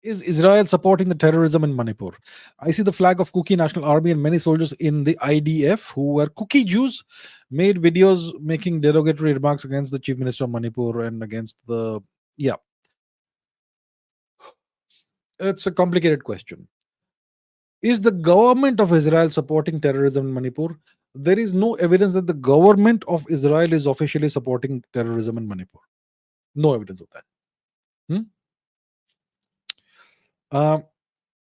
Is Israel supporting the terrorism in Manipur? I see the flag of Kuki National Army and many soldiers in the IDF who were Kuki Jews made videos making derogatory remarks against the chief minister of Manipur and against the. Yeah, it's a complicated question. Is the government of Israel supporting terrorism in Manipur? There is no evidence that the government of Israel is officially supporting terrorism in Manipur. No evidence of that. Hmm? Uh,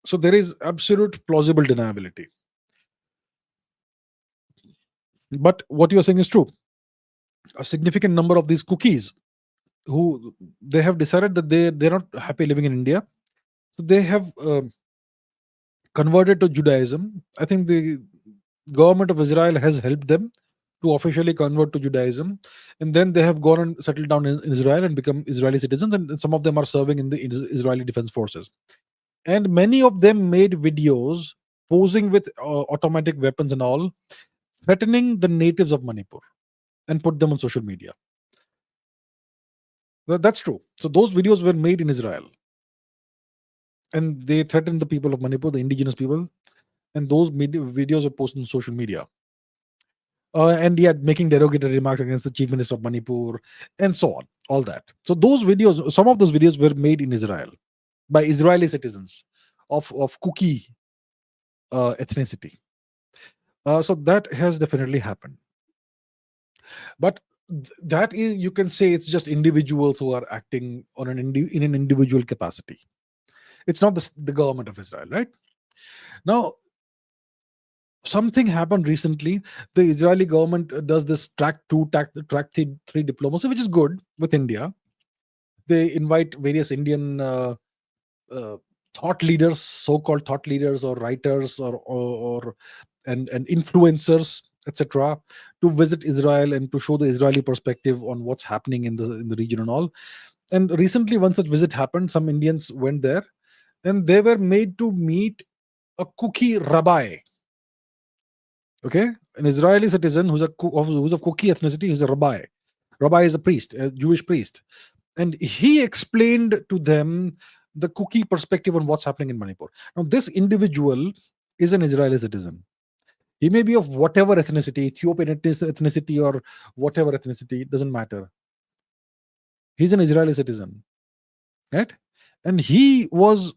so there is absolute plausible deniability. But what you're saying is true. A significant number of these cookies who they have decided that they're not happy living in India, so they have converted to Judaism. I think the government of Israel has helped them to officially convert to Judaism, and then they have gone and settled down in Israel and become Israeli citizens, and some of them are serving in the Israeli defense forces. And many of them made videos posing with automatic weapons and all, threatening the natives of Manipur, and put them on social media. Well, that's true. So those videos were made in Israel, and they threatened the people of Manipur, the indigenous people, and those videos are posted on social media. And yet making derogatory remarks against the chief minister of Manipur, and so on, all that. So those videos, some of those videos were made in Israel by Israeli citizens of Kuki ethnicity. So that has definitely happened. But that is, you can say, it's just individuals who are acting on in an individual capacity. It's not the government of Israel, right? Now, something happened recently. The Israeli government does this track 2, track 3 diplomacy, which is good with India. They invite various Indian thought leaders, so-called thought leaders, or writers, or influencers, etc., to visit Israel and to show the Israeli perspective on what's happening in the region and all. And recently, one such visit happened. Some Indians went there, and they were made to meet a Kuki rabbi. Okay, an Israeli citizen who's of Kuki ethnicity, who's a rabbi. Rabbi is a priest, a Jewish priest, and he explained to them the Kuki perspective on what's happening in Manipur. Now, this individual is an Israeli citizen. He may be of whatever ethnicity, Ethiopian ethnicity, or whatever ethnicity, it doesn't matter. He's an Israeli citizen, right? And he was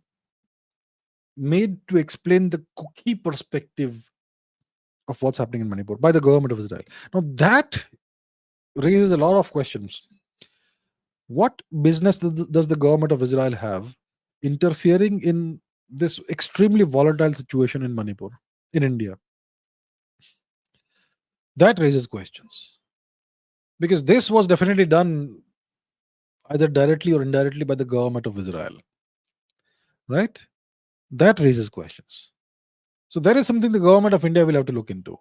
made to explain the Kuki perspective of what's happening in Manipur by the government of Israel. Now, that raises a lot of questions. What business does the government of Israel have interfering in this extremely volatile situation in Manipur, in India? That raises questions. Because this was definitely done either directly or indirectly by the government of Israel. Right? That raises questions. So there is something the government of India will have to look into.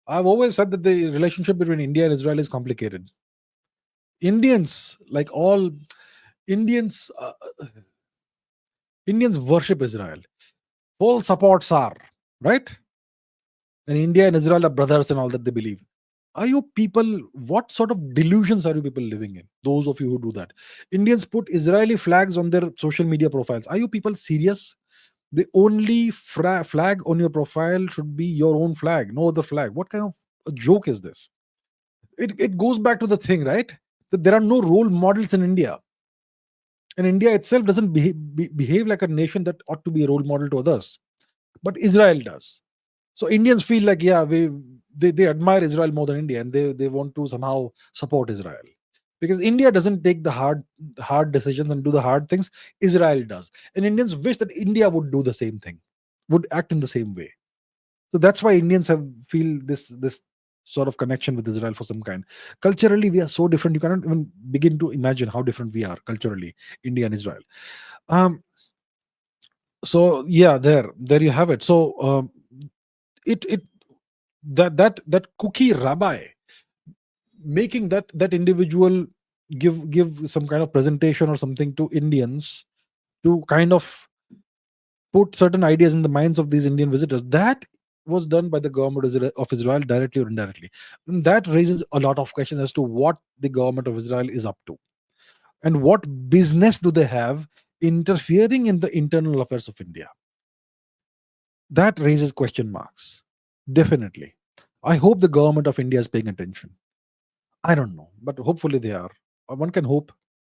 I've always said that the relationship between India and Israel is complicated. Indians, like all Indians, Indians worship Israel. Full support SAR, right? And India and Israel are brothers and all that they believe. Are you people, what sort of delusions are you people living in? Those of you who do that. Indians put Israeli flags on their social media profiles. Are you people serious? The only flag on your profile should be your own flag, no other flag. What kind of a joke is this? It goes back to the thing, right? That there are no role models in India. And India itself doesn't behave like a nation that ought to be a role model to others. But Israel does. So Indians feel like, yeah, they admire Israel more than India, and they want to somehow support Israel. Because India doesn't take the hard decisions and do the hard things. Israel does. And Indians wish that India would do the same thing, would act in the same way. So that's why Indians feel this sort of connection with Israel for some kind. Culturally, we are so different. You cannot even begin to imagine how different we are culturally, India and Israel. So yeah, there you have it. So that Kuki rabbi making that individual give some kind of presentation or something to Indians to kind of put certain ideas in the minds of these Indian visitors, that was done by the government of Israel directly or indirectly. And that raises a lot of questions as to what the government of Israel is up to, and what business do they have interfering in the internal affairs of India. That raises question marks. Definitely. I hope the government of India is paying attention. I don't know, but hopefully they are. One can hope.